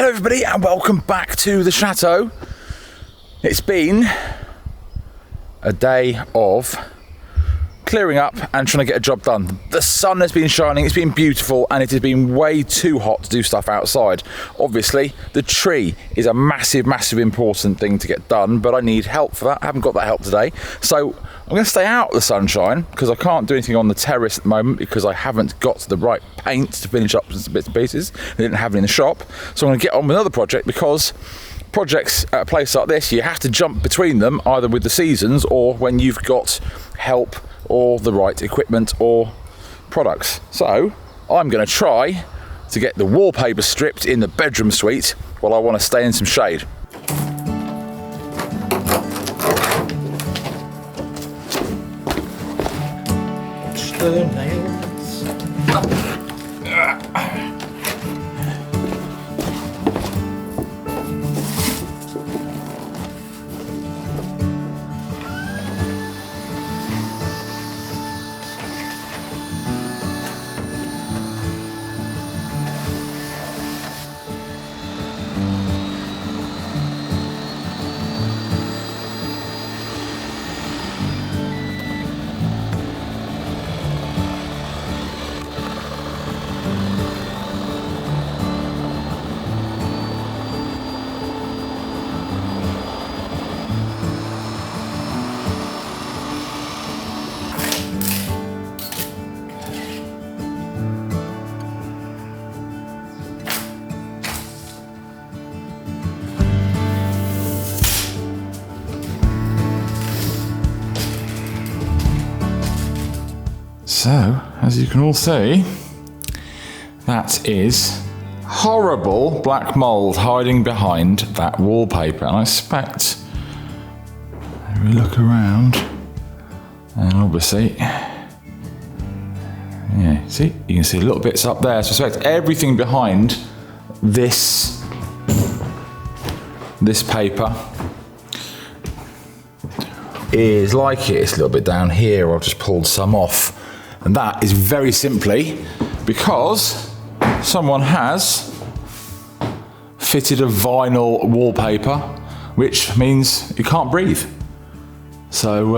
Hello everybody and welcome back to the chateau. It's been a day of clearing up and trying to get a job done. The sun has been shining, it's been beautiful, and it has been way too hot to do stuff outside. Obviously, the tree is a massive important thing to get done, but I need help for that. I haven't got that help today. So I'm going to stay out of the sunshine because I can't do anything on the terrace at the moment because I haven't got the right paint to finish up some bits and pieces. I didn't have it in the shop. So I'm going to get on with another project because projects at a place like this, you have to jump between them either with the seasons or when you've got help or the right equipment or products. So I'm going to try to get the wallpaper stripped in the bedroom suite while I want to stay in some shade. The nails. So, as you can all see, that is horrible black mould hiding behind that wallpaper. And I expect, if we look around, and obviously, yeah, see, you can see little bits up there. So I expect everything behind this paper is like it. It's a little bit down here. I've just pulled some off. And that is very simply because someone has fitted a vinyl wallpaper, which means you can't breathe. So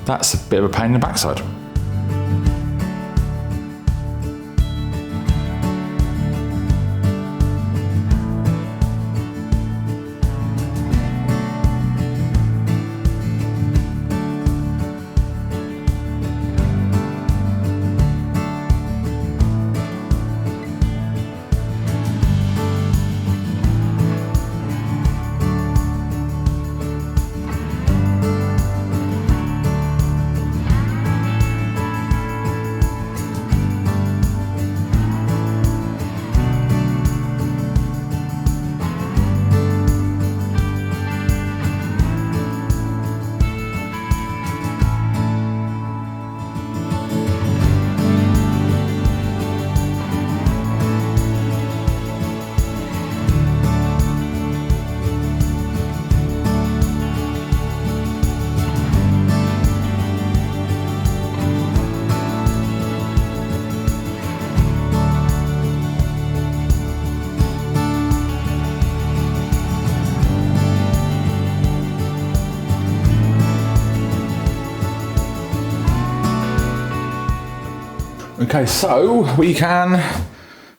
that's a bit of a pain in the backside. Okay, so we can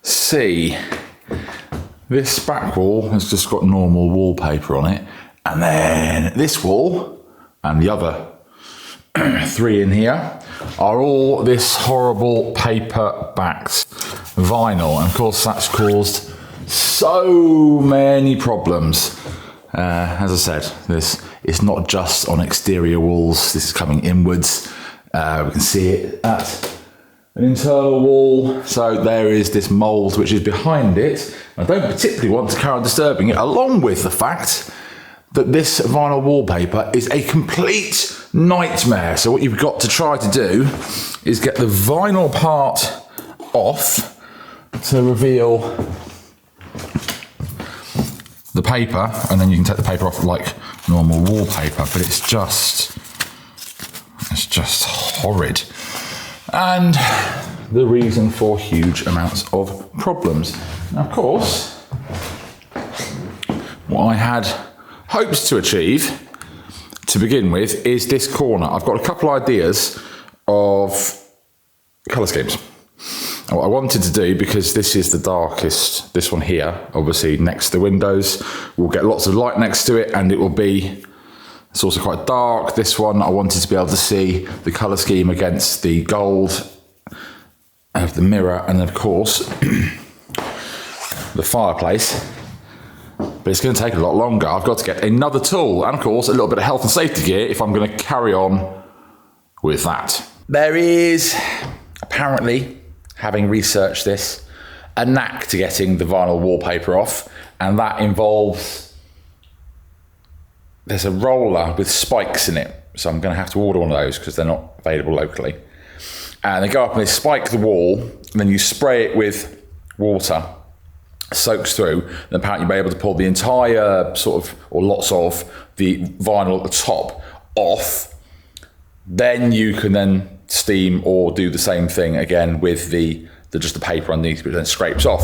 see this back wall has just got normal wallpaper on it, and then this wall and the other three in here are all this horrible paper-backed vinyl, and of course that's caused so many problems. As I said, this is not just on exterior walls, this is coming inwards. We can see it at an internal wall, so there is this mould which is behind it. I don't particularly want to carry on disturbing it, along with the fact that this vinyl wallpaper is a complete nightmare. So what you've got to try to do is get the vinyl part off to reveal the paper, and then you can take the paper off like normal wallpaper, but it's just horrid. And the reason for huge amounts of problems. Now, of course, what I had hopes to achieve to begin with is this corner. I've got a couple ideas of colour schemes. And what I wanted to do, because this is the darkest, this one here, obviously next to the windows, we'll get lots of light next to it and it will be, it's also quite dark. This one, I wanted to be able to see the colour scheme against the gold of the mirror and of course, the fireplace. But it's going to take a lot longer. I've got to get another tool and of course a little bit of health and safety gear if I'm going to carry on with that. There is apparently, having researched this, a knack to getting the vinyl wallpaper off, and that involves, there's a roller with spikes in it, so I'm going to have to order one of those because they're not available locally. And they go up and they spike the wall, and then you spray it with water, soaks through, and apparently you'll be able to pull the entire sort of, or lots of, the vinyl at the top off. Then you can then steam or do the same thing again with the just the paper underneath, which then scrapes off.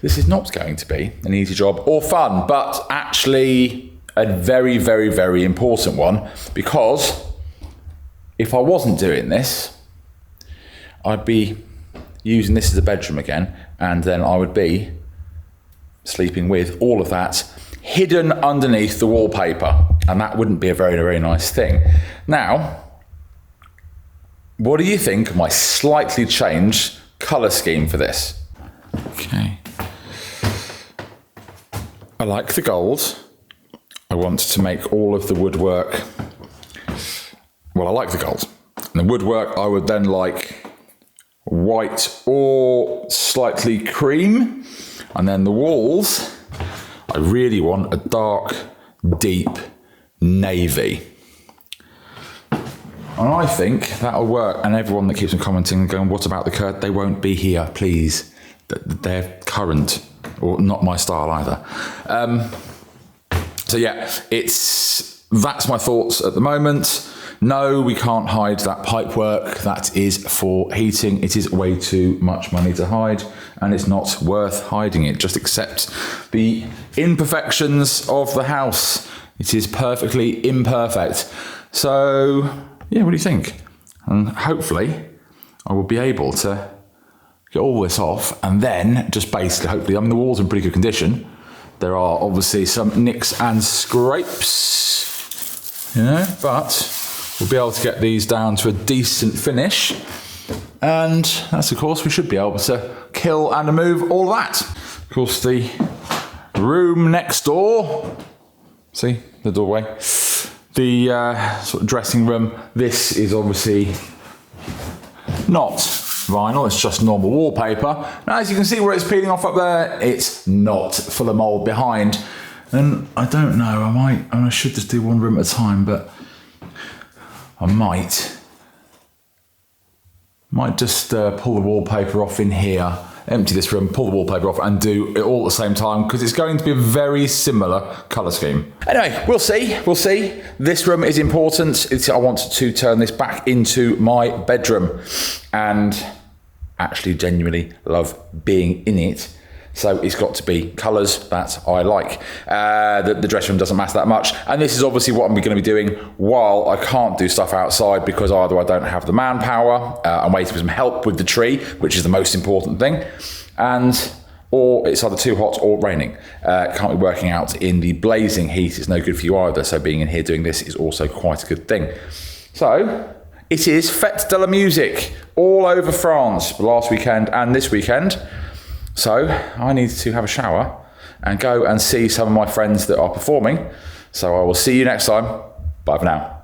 This is not going to be an easy job or fun, but actually a very, very, very important one, because if I wasn't doing this, I'd be using this as a bedroom again, and then I would be sleeping with all of that hidden underneath the wallpaper, and that wouldn't be a very, very nice thing. Now, what do you think of my slightly changed colour scheme for this? Okay. I like the gold. I want to make all of the woodwork, well, I like the gold. And the woodwork, I would then like white or slightly cream. And then the walls, I really want a dark, deep navy. And I think that'll work. And everyone that keeps on commenting and going, what about the curtain? They won't be here, please. They're current, or not my style either. So yeah, that's my thoughts at the moment. No, we can't hide that pipework. That is for heating. It is way too much money to hide, and it's not worth hiding it. Just accept the imperfections of the house. It is perfectly imperfect. So, yeah, what do you think? And hopefully, I will be able to get all this off, and then just basically, hopefully, I mean, the walls are in pretty good condition. There are obviously some nicks and scrapes, you know, but we'll be able to get these down to a decent finish. And that's, of course, we should be able to kill and remove all that. Of course, the room next door, see the doorway, the sort of dressing room, this is obviously not vinyl, it's just normal wallpaper. Now, as you can see where it's peeling off up there, it's not full of mould behind. And I don't know, I should just do one room at a time, but I might just pull the wallpaper off in here, empty this room, pull the wallpaper off and do it all at the same time, because it's going to be a very similar colour scheme. Anyway, we'll see. This room is important. I want to turn this back into my bedroom and actually genuinely love being in it. So it's got to be colours that I like. The dressing room doesn't matter that much. And this is obviously what I'm going to be doing while I can't do stuff outside, because either I don't have the manpower, I'm waiting for some help with the tree, which is the most important thing, or it's either too hot or raining. Can't be working out in the blazing heat. It's no good for you either. So being in here doing this is also quite a good thing. So it is Fête de la Musique all over France, last weekend and this weekend. So I need to have a shower and go and see some of my friends that are performing. So I will see you next time. Bye for now.